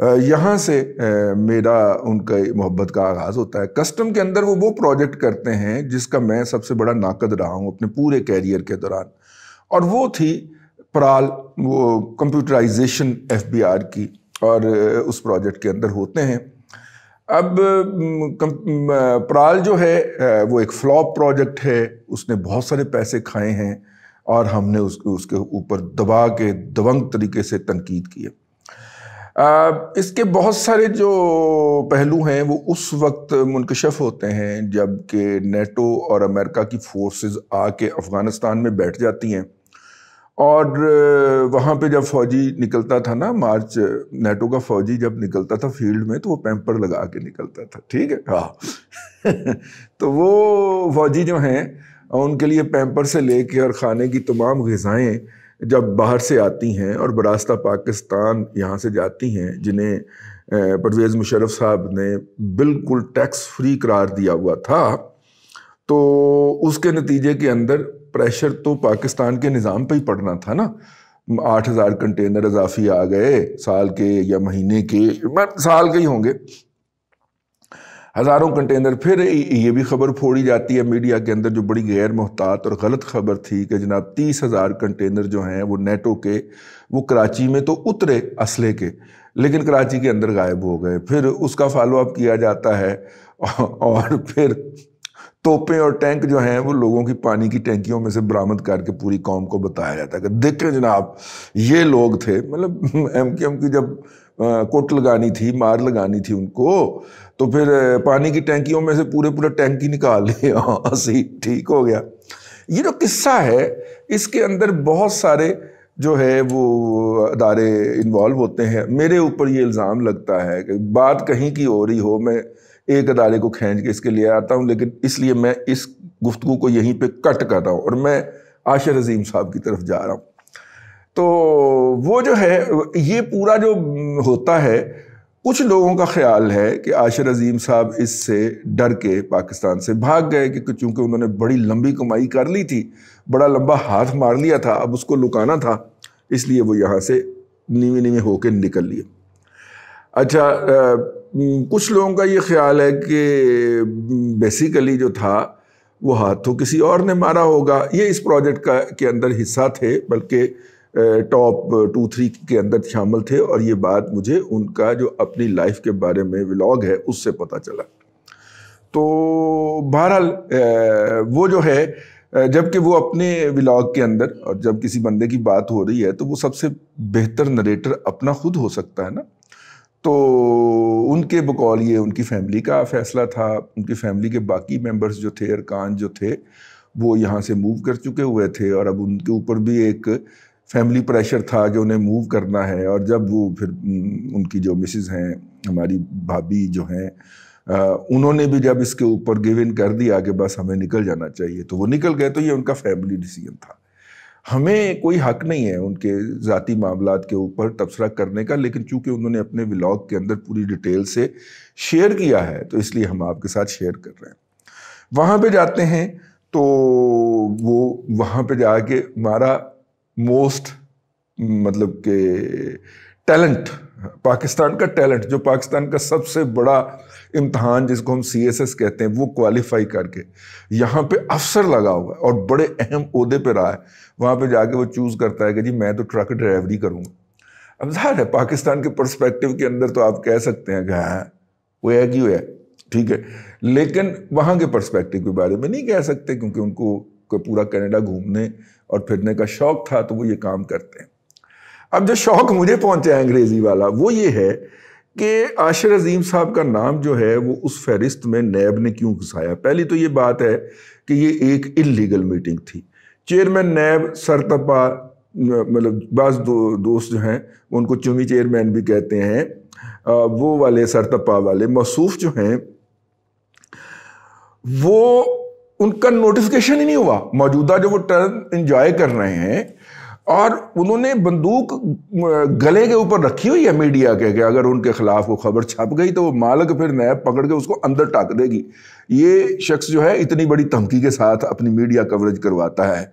یہاں سے میرا ان کا محبت کا آغاز ہوتا ہے۔ کسٹم کے اندر وہ پروجیکٹ کرتے ہیں جس کا میں سب سے بڑا ناقد رہا ہوں اپنے پورے کیریئر کے دوران، اور وہ تھی پرال، وہ کمپیوٹرائزیشن FBR کی، اور اس پروجیکٹ کے اندر ہوتے ہیں۔ اب پرال جو ہے وہ ایک فلاپ پروجیکٹ ہے، اس نے بہت سارے پیسے کھائے ہیں، اور ہم نے اس کے اوپر دبا کے دونگ طریقے سے تنقید کی ہے۔ اس کے بہت سارے جو پہلو ہیں وہ اس وقت منکشف ہوتے ہیں جب کہ نیٹو اور امریکہ کی فورسز آ کے افغانستان میں بیٹھ جاتی ہیں، اور وہاں پہ جب فوجی نکلتا تھا نا، مارچ، نیٹو کا فوجی جب نکلتا تھا فیلڈ میں تو وہ پیمپر لگا کے نکلتا تھا، ٹھیک ہے، ہاں تو وہ فوجی جو ہیں ان کے لیے پیمپر سے لے کے اور کھانے کی تمام غذائیں جب باہر سے آتی ہیں اور براستہ پاکستان یہاں سے جاتی ہیں، جنہیں پرویز مشرف صاحب نے بالکل ٹیکس فری قرار دیا ہوا تھا، تو اس کے نتیجے کے اندر پریشر تو پاکستان کے نظام پہ ہی پڑنا تھا نا۔ 8,000 کنٹینر اضافی آ گئے سال کے یا مہینے کے، سال کے ہی ہوں گے، ہزاروں کنٹینر۔ پھر یہ بھی خبر پھوڑی جاتی ہے میڈیا کے اندر جو بڑی غیر محتاط اور غلط خبر تھی کہ جناب 30,000 کنٹینر جو ہیں وہ نیٹو کے، وہ کراچی میں تو اترے اسلحے کے، لیکن کراچی کے اندر غائب ہو گئے۔ پھر اس کا فالو اپ کیا جاتا ہے، اور پھر توپیں اور ٹینک جو ہیں وہ لوگوں کی پانی کی ٹینکیوں میں سے برآمد کر کے پوری قوم کو بتایا جاتا ہے کہ دیکھیں جناب یہ لوگ تھے۔ مطلب MKM کی جب کوٹ لگانی تھی، مار لگانی تھی ان کو، تو پھر پانی کی ٹینکیوں میں سے پورے ٹینکی نکال لے، اسی ٹھیک ہو گیا۔ یہ جو قصہ ہے اس کے اندر بہت سارے جو ہے وہ ادارے انوالو ہوتے ہیں۔ میرے اوپر یہ الزام لگتا ہے کہ بات کہیں کی ہو رہی ہو، میں ایک ادارے کو کھینچ کے اس کے لیے آتا ہوں، لیکن اس لیے میں اس گفتگو کو یہیں پہ کٹ کر رہا ہوں اور میں عاشر عظیم صاحب کی طرف جا رہا ہوں۔ تو وہ جو ہے یہ پورا جو ہوتا ہے، کچھ لوگوں کا خیال ہے کہ عاشر عظیم صاحب اس سے ڈر کے پاکستان سے بھاگ گئے، کہ چونکہ انہوں نے بڑی لمبی کمائی کر لی تھی، بڑا لمبا ہاتھ مار لیا تھا، اب اس کو لکانا تھا، اس لیے وہ یہاں سے نیوے نیوے ہو کے نکل لیے۔ اچھا، کچھ لوگوں کا یہ خیال ہے کہ بیسیکلی جو تھا وہ ہاتھ تو کسی اور نے مارا ہوگا، یہ اس پروجیکٹ کے اندر حصہ تھے، بلکہ ٹاپ 2-3 کے اندر شامل تھے، اور یہ بات مجھے ان کا جو اپنی لائف کے بارے میں ولاگ ہے اس سے پتہ چلا۔ تو بہرحال وہ جو ہے، جب کہ وہ اپنے ولاگ کے اندر، اور جب کسی بندے کی بات ہو رہی ہے تو وہ سب سے بہتر نریٹر اپنا خود ہو سکتا ہے نا، تو ان کے بقول یہ ان کی فیملی کا فیصلہ تھا۔ ان کی فیملی کے باقی ممبرز جو تھے، ارکان جو تھے، وہ یہاں سے موو کر چکے ہوئے تھے، اور اب ان کے اوپر بھی ایک فیملی پریشر تھا کہ انہیں موو کرنا ہے۔ اور جب وہ پھر ان کی جو مسز ہیں، ہماری بھابھی جو ہیں، انہوں نے بھی جب اس کے اوپر گیو ان کر دیا کہ بس ہمیں نکل جانا چاہیے، تو وہ نکل گئے۔ تو یہ ان کا فیملی ڈیسیژن تھا، ہمیں کوئی حق نہیں ہے ان کے ذاتی معاملات کے اوپر تبصرہ کرنے کا، لیکن چونکہ انہوں نے اپنے ولاگ کے اندر پوری ڈیٹیل سے شیئر کیا ہے تو اس لیے ہم آپ کے ساتھ شیئر کر رہے ہیں۔ وہاں پہ جاتے ہیں تو وہ وہاں پہ جا کے ہمارا موسٹ مطلب کہ ٹیلنٹ، پاکستان کا ٹیلنٹ، جو پاکستان کا سب سے بڑا امتحان جس کو ہم CSS کہتے ہیں، وہ کوالیفائی کر کے یہاں پہ افسر لگا ہوا ہے اور بڑے اہم عہدے پہ رہا ہے، وہاں پہ جا کے وہ چوز کرتا ہے کہ جی میں تو ٹرک ڈرائیوری کروں گا۔ اب ظاہر ہے پاکستان کے پرسپیکٹیو کے اندر تو آپ کہہ سکتے ہیں کہ ہاں وہ ہے کہ وہ ہے، ٹھیک ہے، لیکن وہاں کے پرسپیکٹیو کے بارے میں نہیں کہہ سکتے، کیونکہ ان کو پورا کینیڈا گھومنے اور پھرنے کا شوق تھا تو وہ یہ کام کرتے ہیں۔ اب جو شوق مجھے پہنچا ہے انگریزی والا، وہ یہ ہے کہ عاشر عظیم صاحب کا نام جو ہے وہ اس فہرست میں نیب نے کیوں گھسایا۔ پہلی تو یہ بات ہے کہ یہ ایک انلیگل میٹنگ تھی۔ چیئرمین نیب سرتپا، مطلب بعض دوست جو ہیں ان کو چومی چیئرمین بھی کہتے ہیں، وہ والے سرتپا والے موصوف جو ہیں، وہ ان کا نوٹیفیکیشن ہی نہیں ہوا موجودہ جو وہ ٹرم انجوائے کر رہے ہیں، اور انہوں نے بندوق گلے کے اوپر رکھی ہوئی ہے میڈیا کے کہ اگر ان کے خلاف وہ خبر چھپ گئی تو وہ مالک پھر نیب پکڑ کے اس کو اندر ٹاک دے گی۔ یہ شخص جو ہے اتنی بڑی دھمکی کے ساتھ اپنی میڈیا کوریج کرواتا ہے۔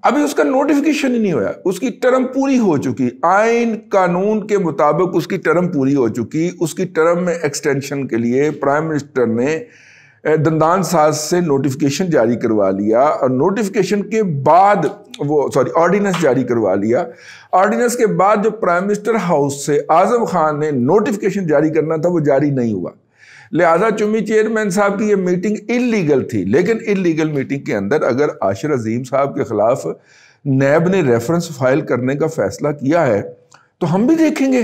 ابھی اس کا نوٹیفیکیشن ہی نہیں ہوا, اس کی ٹرم پوری ہو چکی, آئین قانون کے مطابق اس کی ٹرم پوری ہو چکی. اس کی ٹرم میں ایکسٹینشن کے لیے پرائم منسٹر نے دندان ساز سے نوٹیفیکیشن جاری کروا لیا, اور نوٹیفیکیشن کے بعد آرڈیننس جاری کروا لیا. آرڈیننس کے بعد جو پرائم منسٹر ہاؤس سے اعظم خان نے نوٹیفیکیشن جاری کرنا تھا وہ جاری نہیں ہوا. لہذا چمی چیئرمین صاحب کی یہ میٹنگ انلیگل تھی. لیکن انلیگل میٹنگ کے اندر اگر عاشر عظیم صاحب کے خلاف نیب نے ریفرنس فائل کرنے کا فیصلہ کیا ہے تو ہم بھی دیکھیں گے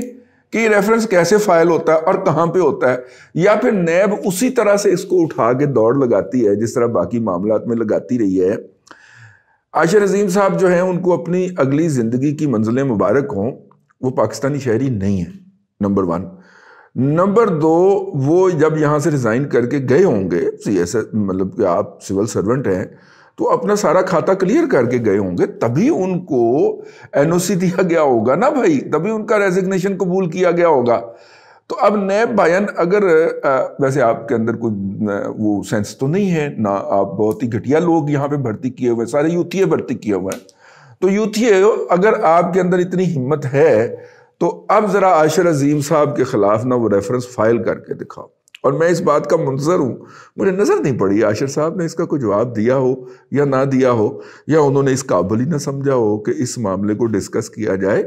کہ یہ ریفرنس کیسے فائل ہوتا ہے اور کہاں پہ ہوتا ہے, یا پھر نیب اسی طرح سے اس کو اٹھا کے دوڑ لگاتی ہے جس طرح باقی معاملات میں لگاتی رہی ہے. عاشر عظیم صاحب جو ہیں ان کو اپنی اگلی زندگی کی منزلیں مبارک ہوں. وہ پاکستانی شہری نہیں ہیں, نمبر 1. نمبر 2, وہ جب یہاں سے ریزائن کر کے گئے ہوں گے, مطلب کہ آپ سول سرونٹ ہیں تو اپنا سارا کھاتہ کلیئر کر کے گئے ہوں گے, تبھی ان کو این او سی دیا گیا ہوگا نا بھائی, تبھی ان کا ریزگنیشن قبول کیا گیا ہوگا. تو اب نیب بھائین اگر ویسے آپ کے اندر کوئی وہ سینس تو نہیں ہے نا, آپ بہت ہی گھٹیا لوگ یہاں پہ بھرتی کیے ہوئے, سارے یوتھیے بھرتی کیے ہوئے ہیں, تو یوتھیے اگر آپ کے اندر اتنی ہمت ہے تو اب ذرا عاشر عظیم صاحب کے خلاف نہ وہ ریفرنس فائل کر کے دکھاؤ. اور میں اس بات کا منتظر ہوں, مجھے نظر نہیں پڑی عاشر صاحب نے اس کا کوئی جواب دیا ہو یا نہ دیا ہو, یا انہوں نے اس قابل ہی نہ سمجھا ہو کہ اس معاملے کو ڈسکس کیا جائے.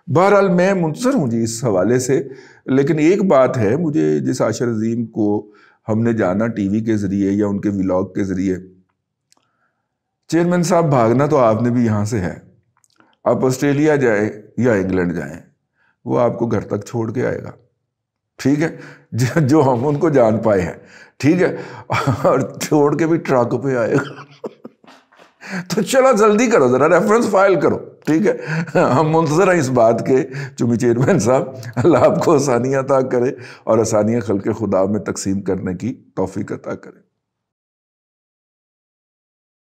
بہرحال میں منتظر ہوں جی اس حوالے سے. لیکن ایک بات ہے, مجھے جس عاشر عظیم کو ہم نے جانا ٹی وی کے ذریعے یا ان کے ولاگ کے ذریعے, چیئرمین صاحب بھاگنا تو آپ نے بھی یہاں سے ہے, آپ آسٹریلیا جائیں یا انگلینڈ جائیں وہ آپ کو گھر تک چھوڑ کے آئے گا, ٹھیک ہے, جو ہم ان کو جان پائے ہیں, ٹھیک ہے, اور چھوڑ کے بھی ٹرک پہ آئے گا. تو چلو جلدی کرو, ذرا ریفرنس فائل کرو, ٹھیک ہے. ہم منتظر ہیں اس بات کے چمی چیئرمین صاحب, اللہ آپ کو آسانیاں عطا کرے اور آسانیاں خلق خدا میں تقسیم کرنے کی توفیق عطا کرے.